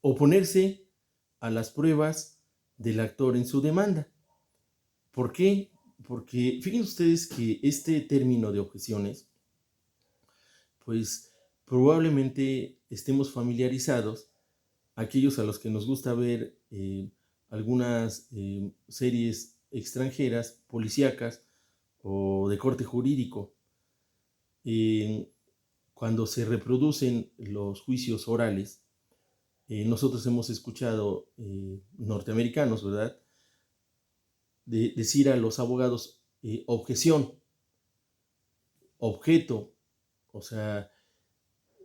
oponerse a las pruebas del actor en su demanda. ¿Por qué? Porque fíjense ustedes que este término de objeciones, pues probablemente estemos familiarizados, aquellos a los que nos gusta ver algunas series extranjeras, policíacas o de corte jurídico, cuando se reproducen los juicios orales, nosotros hemos escuchado norteamericanos, ¿verdad?, decir a los abogados objeción, objeto, o sea,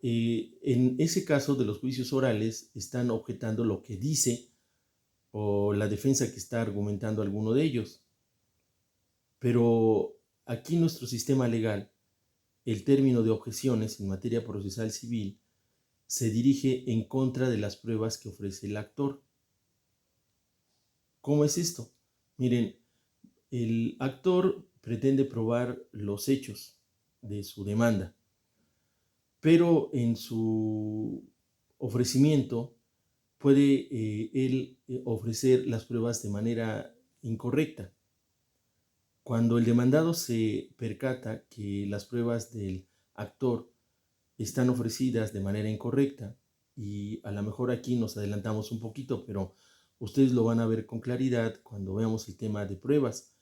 en ese caso de los juicios orales están objetando lo que dice o la defensa que está argumentando alguno de ellos. Pero aquí en nuestro sistema legal, el término de objeciones en materia procesal civil se dirige en contra de las pruebas que ofrece el actor. ¿Cómo es esto? Miren, el actor pretende probar los hechos de su demanda, pero en su ofrecimiento puede él ofrecer las pruebas de manera incorrecta. Cuando el demandado se percata que las pruebas del actor están ofrecidas de manera incorrecta, y a lo mejor aquí nos adelantamos un poquito, pero ustedes lo van a ver con claridad cuando veamos el tema de pruebas.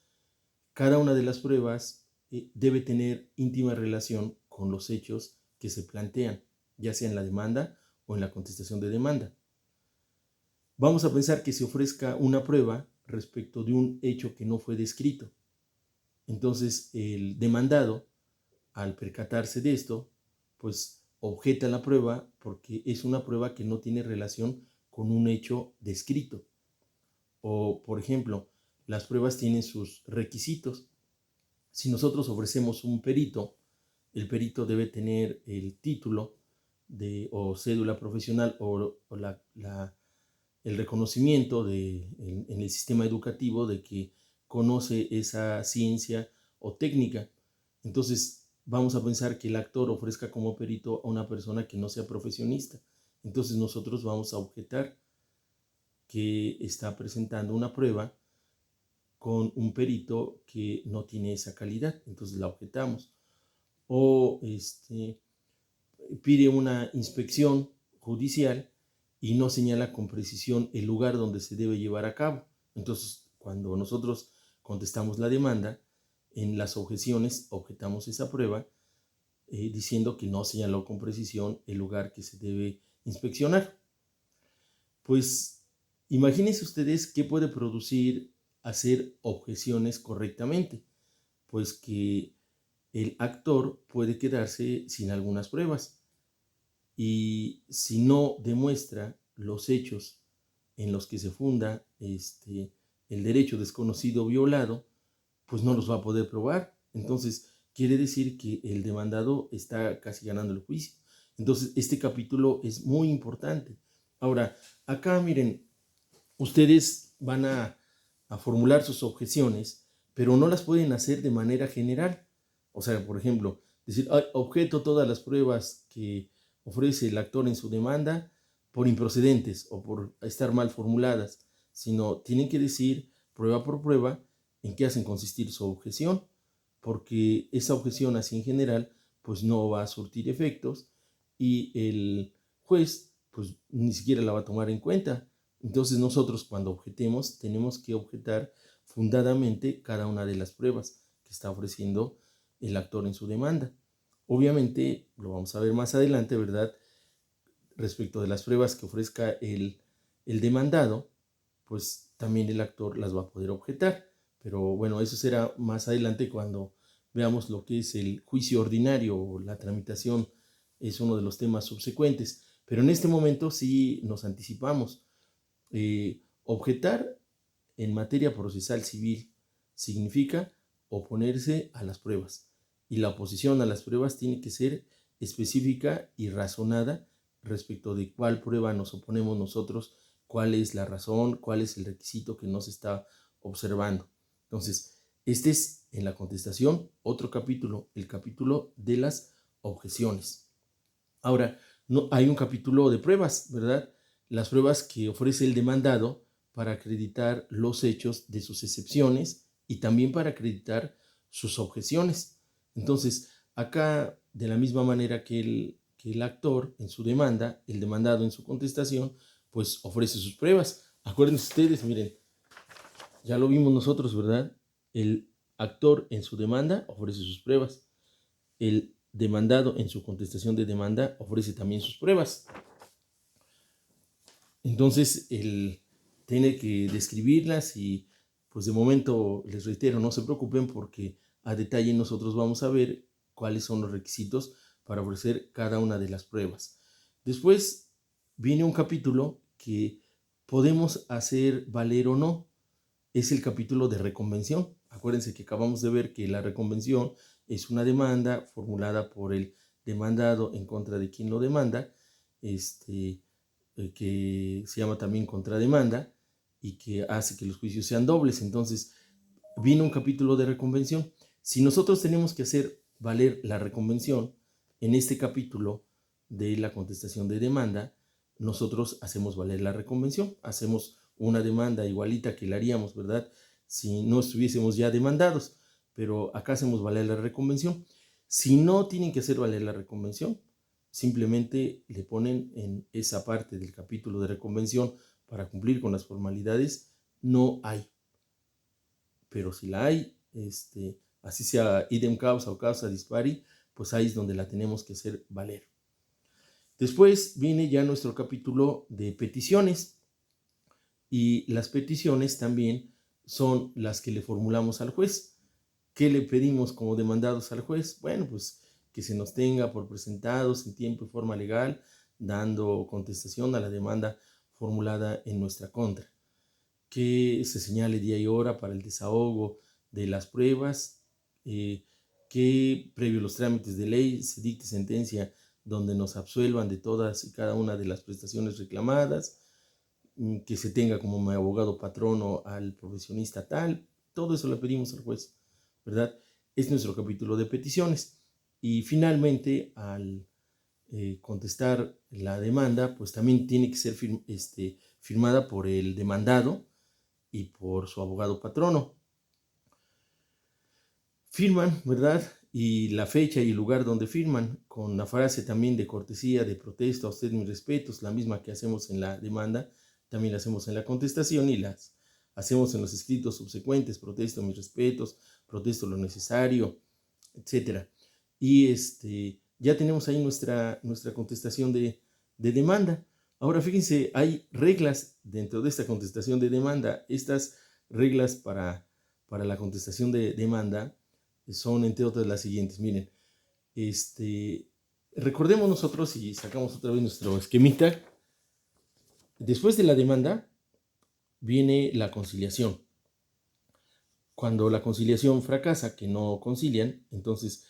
Cada una de las pruebas debe tener íntima relación con los hechos que se plantean, ya sea en la demanda o en la contestación de demanda. Vamos a pensar que se ofrezca una prueba respecto de un hecho que no fue descrito. Entonces el demandado, al percatarse de esto, pues objeta la prueba porque es una prueba que no tiene relación con un hecho descrito. O, por ejemplo, las pruebas tienen sus requisitos. Si nosotros ofrecemos un perito, el perito debe tener el título o cédula profesional o el reconocimiento en el sistema educativo de que conoce esa ciencia o técnica. Entonces vamos a pensar que el actor ofrezca como perito a una persona que no sea profesionista. Entonces nosotros vamos a objetar que está presentando una prueba con un perito que no tiene esa calidad. Entonces la objetamos. O pide una inspección judicial y no señala con precisión el lugar donde se debe llevar a cabo. Entonces, cuando nosotros contestamos la demanda, en las objeciones objetamos esa prueba diciendo que no señaló con precisión el lugar que se debe inspeccionar. Pues imagínense ustedes qué puede producir hacer objeciones correctamente. Pues que el actor puede quedarse sin algunas pruebas. Y si no demuestra los hechos en los que se funda el derecho desconocido violado, pues no los va a poder probar. Entonces, quiere decir que el demandado está casi ganando el juicio. Entonces, este capítulo es muy importante. Ahora, acá miren, ustedes van a formular sus objeciones, pero no las pueden hacer de manera general. O sea, por ejemplo, decir, objeto todas las pruebas que ofrece el actor en su demanda por improcedentes o por estar mal formuladas, sino tienen que decir prueba por prueba en qué hacen consistir su objeción, porque esa objeción así en general pues no va a surtir efectos y el juez pues ni siquiera la va a tomar en cuenta. Entonces nosotros cuando objetemos tenemos que objetar fundadamente cada una de las pruebas que está ofreciendo el actor en su demanda. Obviamente, lo vamos a ver más adelante, ¿verdad? Respecto de las pruebas que ofrezca el demandado, pues también el actor las va a poder objetar. Pero bueno, eso será más adelante cuando veamos lo que es el juicio ordinario o la tramitación. Es uno de los temas subsecuentes. Pero en este momento sí nos anticipamos. Objetar en materia procesal civil significa oponerse a las pruebas. Y la oposición a las pruebas tiene que ser específica y razonada respecto de cuál prueba nos oponemos nosotros, cuál es la razón, cuál es el requisito que nos está observando. Entonces, este es en la contestación otro capítulo, el capítulo de las objeciones. Ahora, no, hay un capítulo de pruebas, ¿verdad? las pruebas que ofrece el demandado para acreditar los hechos de sus excepciones y también para acreditar sus objeciones. Entonces, acá, de la misma manera que el actor en su demanda, el demandado en su contestación, pues ofrece sus pruebas. Acuérdense ustedes, miren, ya lo vimos nosotros, ¿verdad? El actor en su demanda ofrece sus pruebas. El demandado en su contestación de demanda ofrece también sus pruebas. Entonces, él tiene que describirlas y, pues de momento, les reitero, no se preocupen porque a detalle nosotros vamos a ver cuáles son los requisitos para ofrecer cada una de las pruebas. Después viene un capítulo que podemos hacer valer o no. Es el capítulo de reconvención. Acuérdense que acabamos de ver que la reconvención es una demanda formulada por el demandado en contra de quien lo demanda, que se llama también contrademanda y que hace que los juicios sean dobles. Entonces, viene un capítulo de reconvención. Si nosotros tenemos que hacer valer la reconvención en este capítulo de la contestación de demanda, nosotros hacemos valer la reconvención, hacemos una demanda igualita que la haríamos, ¿verdad? Si no estuviésemos ya demandados, pero acá hacemos valer la reconvención. Si no tienen que hacer valer la reconvención, simplemente le ponen en esa parte del capítulo de reconvención para cumplir con las formalidades, no hay. Pero si la hay, así sea idem causa o causa dispari, pues ahí es donde la tenemos que hacer valer. Después viene ya nuestro capítulo de peticiones y las peticiones también son las que le formulamos al juez. ¿Qué le pedimos como demandados al juez? Bueno, pues que se nos tenga por presentados en tiempo y forma legal, dando contestación a la demanda formulada en nuestra contra. Que se señale día y hora para el desahogo de las pruebas, que previo a los trámites de ley se dicte sentencia donde nos absuelvan de todas y cada una de las prestaciones reclamadas, que se tenga como abogado patrono al profesionista tal, todo eso le pedimos al juez, ¿verdad? Es nuestro capítulo de peticiones. Y finalmente, al contestar la demanda, pues también tiene que ser firmada por el demandado y por su abogado patrono. Firman, ¿verdad? Y la fecha y el lugar donde firman, con la frase también de cortesía, de protesta, a usted mis respetos, la misma que hacemos en la demanda, también la hacemos en la contestación y las hacemos en los escritos subsecuentes, protesto mis respetos, protesto lo necesario, etc. Y ya tenemos ahí nuestra contestación de demanda. Ahora fíjense, hay reglas dentro de esta contestación de demanda. Estas reglas para la contestación de demanda son, entre otras, las siguientes. Miren, recordemos nosotros y sacamos otra vez nuestro esquemita. Después de la demanda viene la conciliación. Cuando la conciliación fracasa, que no concilian, entonces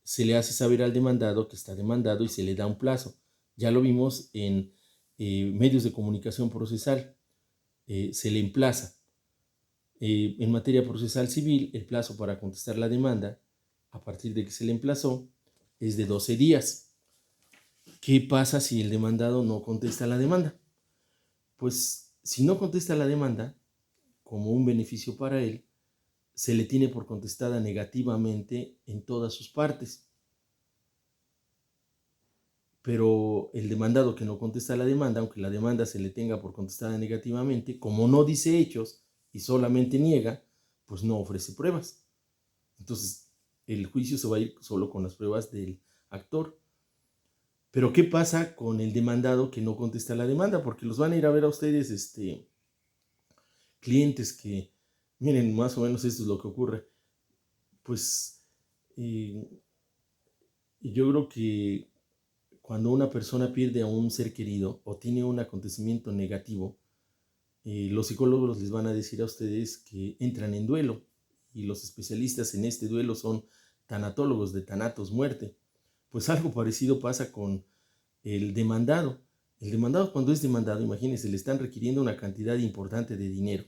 se le hace saber al demandado que está demandado y se le da un plazo. Ya lo vimos en medios de comunicación procesal. Se le emplaza. En materia procesal civil, el plazo para contestar la demanda, a partir de que se le emplazó, es de 12 días. ¿Qué pasa si el demandado no contesta la demanda? Pues si no contesta la demanda, como un beneficio para él, se le tiene por contestada negativamente en todas sus partes. Pero el demandado que no contesta la demanda, aunque la demanda se le tenga por contestada negativamente, como no dice hechos y solamente niega, pues no ofrece pruebas. Entonces, el juicio se va a ir solo con las pruebas del actor. Pero ¿qué pasa con el demandado que no contesta la demanda? Porque los van a ir a ver a ustedes clientes que, miren, más o menos esto es lo que ocurre. Pues yo creo que cuando una persona pierde a un ser querido o tiene un acontecimiento negativo, los psicólogos les van a decir a ustedes que entran en duelo y los especialistas en este duelo son tanatólogos de tanatos, muerte. Pues algo parecido pasa con el demandado. El demandado, cuando es demandado, imagínense, le están requiriendo una cantidad importante de dinero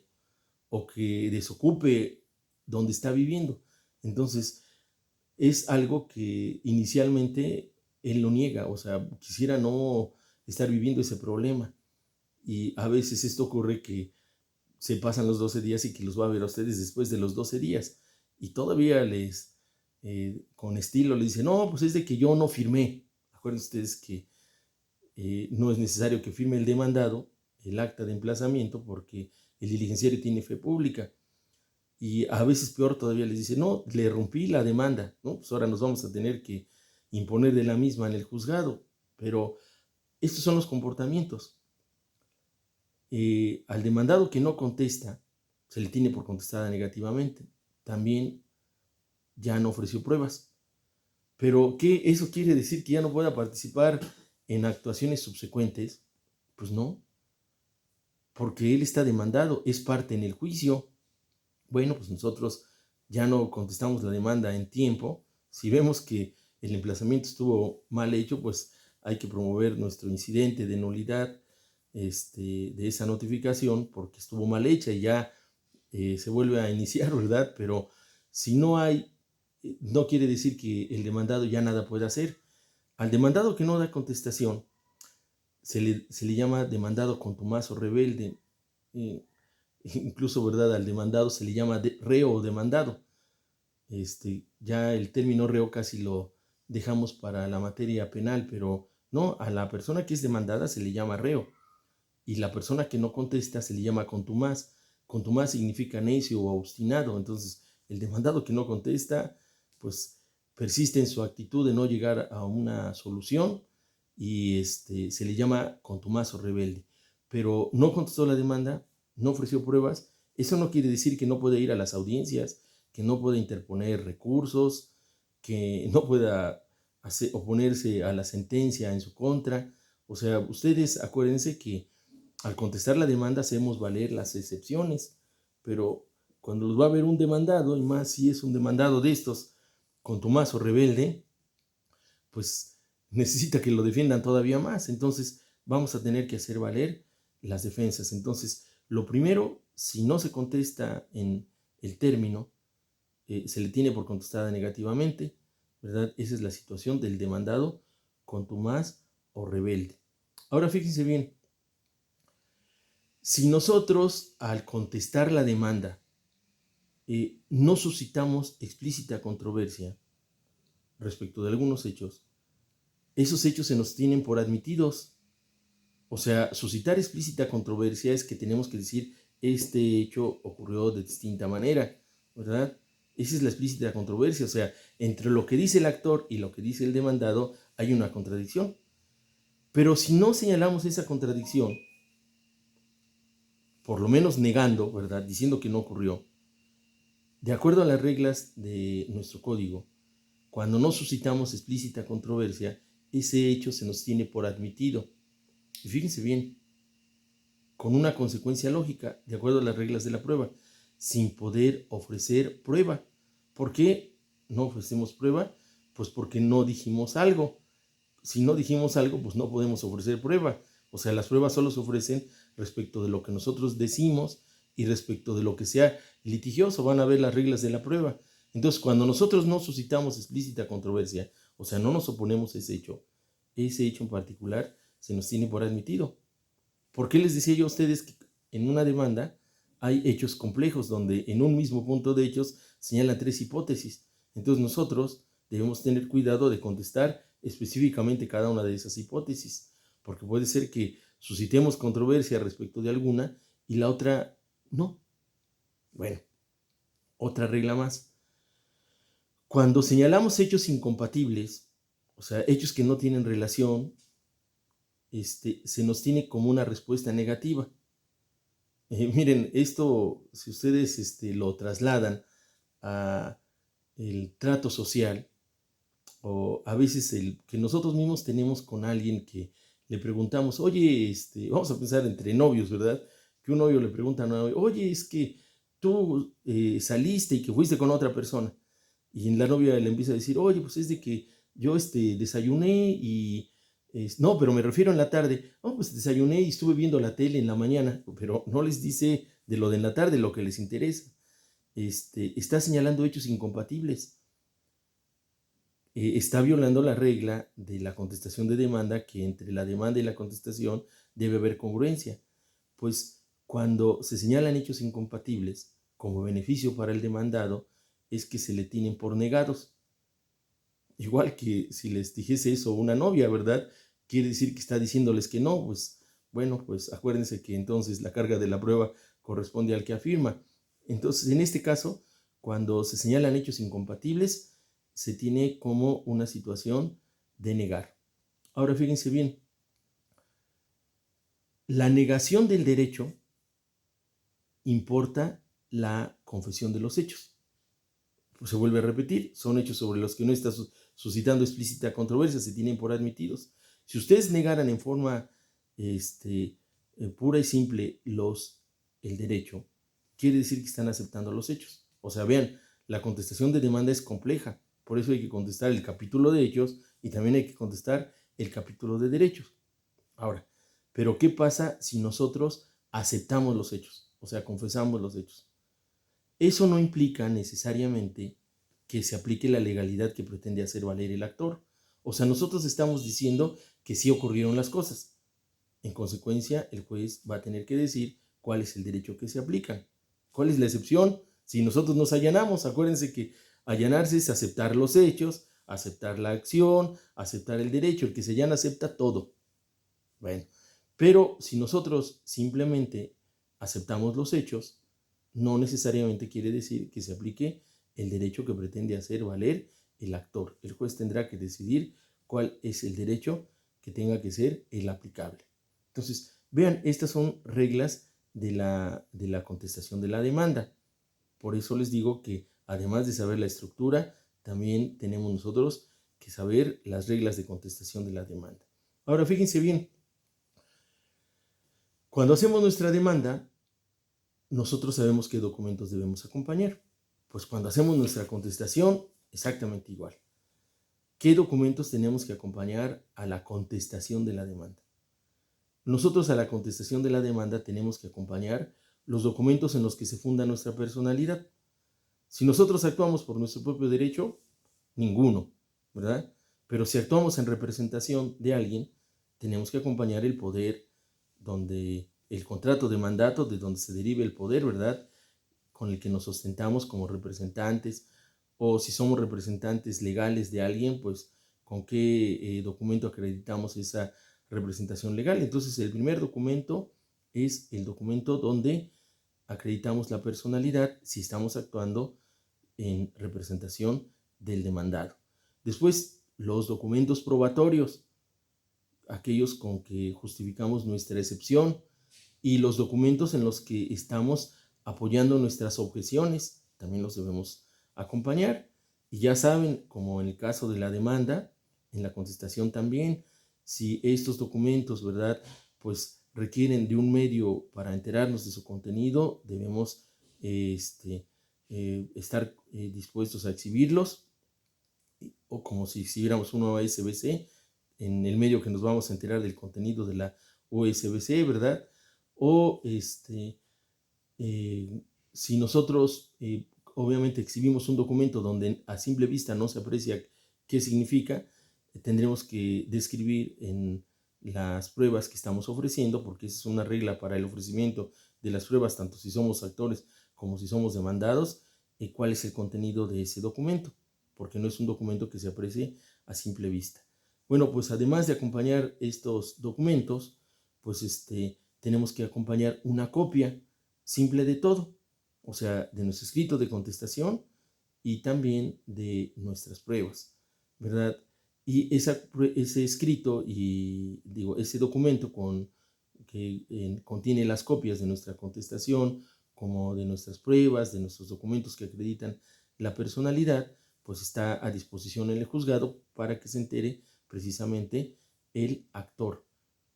o que desocupe donde está viviendo. Entonces, es algo que inicialmente él lo niega, o sea, quisiera no estar viviendo ese problema. y a veces esto ocurre que se pasan los 12 días y que los va a ver a ustedes después de los 12 días. Y todavía con estilo les dice, no, pues es de que yo no firmé. Acuérdense ustedes que no es necesario que firme el demandado el acta de emplazamiento porque el diligenciario tiene fe pública. Y a veces peor todavía les dice, no, le rompí la demanda, ¿no? Pues ahora nos vamos a tener que imponer de la misma en el juzgado. Pero estos son los comportamientos. Al demandado que no contesta, se le tiene por contestada negativamente. También ya no ofreció pruebas. Pero ¿qué eso quiere decir que ya no pueda participar en actuaciones subsecuentes? Pues no, porque él está demandado, es parte en el juicio. Bueno, pues nosotros ya no contestamos la demanda en tiempo. Si vemos que el emplazamiento estuvo mal hecho, pues hay que promover nuestro incidente de nulidad de esa notificación porque estuvo mal hecha y ya se vuelve a iniciar, ¿verdad? Pero si no hay, no quiere decir que el demandado ya nada pueda hacer. Al demandado que no da contestación se le llama demandado contumaz o rebelde. Incluso, ¿verdad? Al demandado se le llama reo o demandado. Ya el término reo casi lo dejamos para la materia penal, pero no, a la persona que es demandada se le llama reo y la persona que no contesta se le llama contumaz. Contumaz significa necio o obstinado, entonces el demandado que no contesta, pues persiste en su actitud de no llegar a una solución y se le llama contumaz o rebelde. Pero no contestó la demanda, no ofreció pruebas, eso no quiere decir que no puede ir a las audiencias, que no pueda interponer recursos, que no pueda oponerse a la sentencia en su contra. O sea, ustedes acuérdense que al contestar la demanda hacemos valer las excepciones, pero cuando los va a ver un demandado, y más si es un demandado de estos contumaz o rebelde, pues necesita que lo defiendan todavía más. Entonces vamos a tener que hacer valer las defensas. Entonces, lo primero, si no se contesta en el término, se le tiene por contestada negativamente, ¿verdad? Esa es la situación del demandado contumaz o rebelde. Ahora fíjense bien, si nosotros al contestar la demanda no suscitamos explícita controversia respecto de algunos hechos, esos hechos se nos tienen por admitidos. O sea, suscitar explícita controversia es que tenemos que decir este hecho ocurrió de distinta manera, ¿verdad? Esa es la explícita controversia. O sea, entre lo que dice el actor y lo que dice el demandado hay una contradicción. Pero si no señalamos esa contradicción, por lo menos negando, ¿verdad? Diciendo que no ocurrió, de acuerdo a las reglas de nuestro código, cuando no suscitamos explícita controversia, ese hecho se nos tiene por admitido. Y fíjense bien, con una consecuencia lógica, de acuerdo a las reglas de la prueba, sin poder ofrecer prueba. ¿Por qué no ofrecemos prueba? Pues porque no dijimos algo. Si no dijimos algo, pues no podemos ofrecer prueba. O sea, las pruebas solo se ofrecen respecto de lo que nosotros decimos y respecto de lo que sea litigioso. Van a ver las reglas de la prueba. Entonces, cuando nosotros no suscitamos explícita controversia, o sea, no nos oponemos a ese hecho en particular se nos tiene por admitido. ¿Por qué les decía yo a ustedes que en una demanda hay hechos complejos donde en un mismo punto de hechos señalan tres hipótesis? Entonces nosotros debemos tener cuidado de contestar específicamente cada una de esas hipótesis, porque puede ser que suscitemos controversia respecto de alguna y la otra no. Bueno, otra regla más. Cuando señalamos hechos incompatibles, o sea, hechos que no tienen relación, se nos tiene como una respuesta negativa. Miren, esto, si ustedes lo trasladan a el trato social, o a veces el que nosotros mismos tenemos con alguien que le preguntamos, oye, vamos a pensar entre novios, ¿verdad? Que un novio le pregunta a un novio, oye, es que tú saliste y que fuiste con otra persona. Y la novia le empieza a decir, oye, pues es de que yo desayuné y no, pero me refiero en la tarde. Oh, pues desayuné y estuve viendo la tele en la mañana, pero no les dice de lo de en la tarde lo que les interesa. Está señalando hechos incompatibles. Está violando la regla de la contestación de demanda, que entre la demanda y la contestación debe haber congruencia. Pues cuando se señalan hechos incompatibles como beneficio para el demandado, es que se le tienen por negados. Igual que si les dijese eso a una novia, ¿verdad? Quiere decir que está diciéndoles que no, pues bueno, pues acuérdense que entonces la carga de la prueba corresponde al que afirma. Entonces, en este caso, cuando se señalan hechos incompatibles, se tiene como una situación de negar. Ahora, fíjense bien, la negación del derecho importa la confesión de los hechos. Pues se vuelve a repetir, son hechos sobre los que no está suscitando explícita controversia, se tienen por admitidos. Si ustedes negaran en forma pura y simple el derecho, quiere decir que están aceptando los hechos. O sea, vean, la contestación de demanda es compleja, por eso hay que contestar el capítulo de hechos y también hay que contestar el capítulo de derechos. Ahora, pero ¿qué pasa si nosotros aceptamos los hechos? O sea, confesamos los hechos. Eso no implica necesariamente que se aplique la legalidad que pretende hacer valer el actor. O sea, nosotros estamos diciendo que sí ocurrieron las cosas. En consecuencia, el juez va a tener que decir cuál es el derecho que se aplica. ¿Cuál es la excepción? Si nosotros nos allanamos, acuérdense que allanarse es aceptar los hechos, aceptar la acción, aceptar el derecho. El que se allana acepta todo. Bueno, pero si nosotros simplemente aceptamos los hechos, no necesariamente quiere decir que se aplique el derecho que pretende hacer valer el actor. El juez tendrá que decidir cuál es el derecho que tenga que ser el aplicable. Entonces, vean, estas son reglas de la contestación de la demanda. Por eso les digo que además de saber la estructura, también tenemos nosotros que saber las reglas de contestación de la demanda. Ahora, fíjense bien, cuando hacemos nuestra demanda, nosotros sabemos qué documentos debemos acompañar. Pues cuando hacemos nuestra contestación, exactamente igual. ¿Qué documentos tenemos que acompañar a la contestación de la demanda? Nosotros a la contestación de la demanda tenemos que acompañar los documentos en los que se funda nuestra personalidad. Si nosotros actuamos por nuestro propio derecho, ninguno, ¿verdad? Pero si actuamos en representación de alguien, tenemos que acompañar el poder donde el contrato de mandato, de donde se derive el poder, ¿verdad? Con el que nos sustentamos como representantes, o si somos representantes legales de alguien, pues con qué documento acreditamos esa representación legal. Entonces, el primer documento es el documento donde acreditamos la personalidad si estamos actuando en representación del demandado. Después, los documentos probatorios, aquellos con que justificamos nuestra excepción, y los documentos en los que estamos apoyando nuestras objeciones, también los debemos acompañar. Y ya saben, como en el caso de la demanda, en la contestación también, si estos documentos, ¿verdad?, pues requieren de un medio para enterarnos de su contenido, debemos estar dispuestos a exhibirlos, o como si exhibiéramos una OSBC, en el medio que nos vamos a enterar del contenido de la OSBC, ¿verdad? O si nosotros obviamente exhibimos un documento donde a simple vista no se aprecia qué significa, tendremos que describir en las pruebas que estamos ofreciendo, porque esa es una regla para el ofrecimiento de las pruebas, tanto si somos actores como si somos demandados, cuál es el contenido de ese documento, porque no es un documento que se aprecie a simple vista. Bueno, pues además de acompañar estos documentos, pues tenemos que acompañar una copia simple de todo, o sea, de nuestro escrito de contestación y también de nuestras pruebas, ¿verdad? Y ese escrito y ese documento que contiene las copias de nuestra contestación, como de nuestras pruebas, de nuestros documentos que acreditan la personalidad, pues está a disposición en el juzgado para que se entere precisamente el actor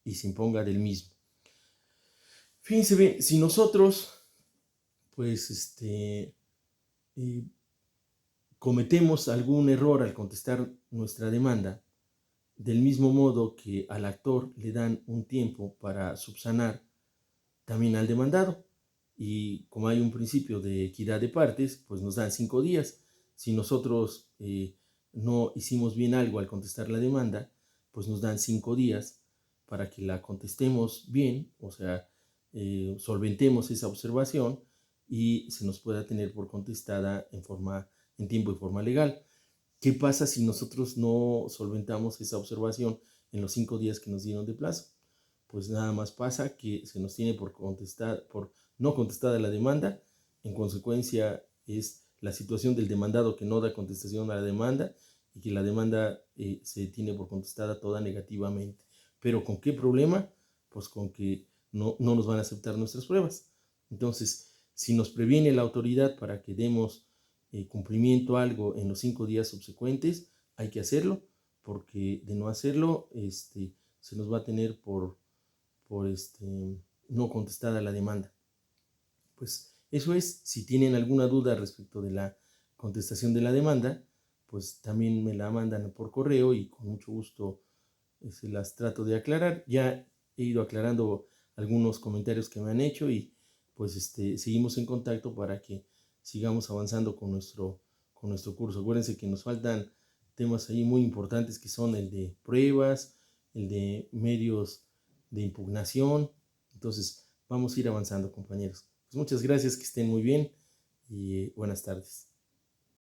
y se imponga del mismo. Fíjense bien, si nosotros pues cometemos algún error al contestar nuestra demanda, del mismo modo que al actor le dan un tiempo para subsanar, también al demandado. Y como hay un principio de equidad de partes, pues nos dan 5 días. Si nosotros no hicimos bien algo al contestar la demanda, pues nos dan 5 días para que la contestemos bien, o sea, solventemos esa observación y se nos pueda tener por contestada en tiempo y forma legal. ¿Qué pasa si nosotros no solventamos esa observación en los 5 días que nos dieron de plazo? Pues nada más pasa que se nos tiene por no contestada la demanda. En consecuencia es la situación del demandado que no da contestación a la demanda y que la demanda se tiene por contestada toda negativamente. ¿Pero con qué problema? Pues con que no nos van a aceptar nuestras pruebas. Entonces, si nos previene la autoridad para que demos cumplimiento a algo en los 5 días subsecuentes, hay que hacerlo, porque de no hacerlo, se nos va a tener por no contestada la demanda. Pues eso es. Si tienen alguna duda respecto de la contestación de la demanda, pues también me la mandan por correo y con mucho gusto se las trato de aclarar. Ya he ido aclarando algunos comentarios que me han hecho y pues seguimos en contacto para que sigamos avanzando con nuestro curso. Acuérdense que nos faltan temas ahí muy importantes que son el de pruebas, el de medios de impugnación. Entonces vamos a ir avanzando, compañeros. Pues muchas gracias, que estén muy bien y buenas tardes.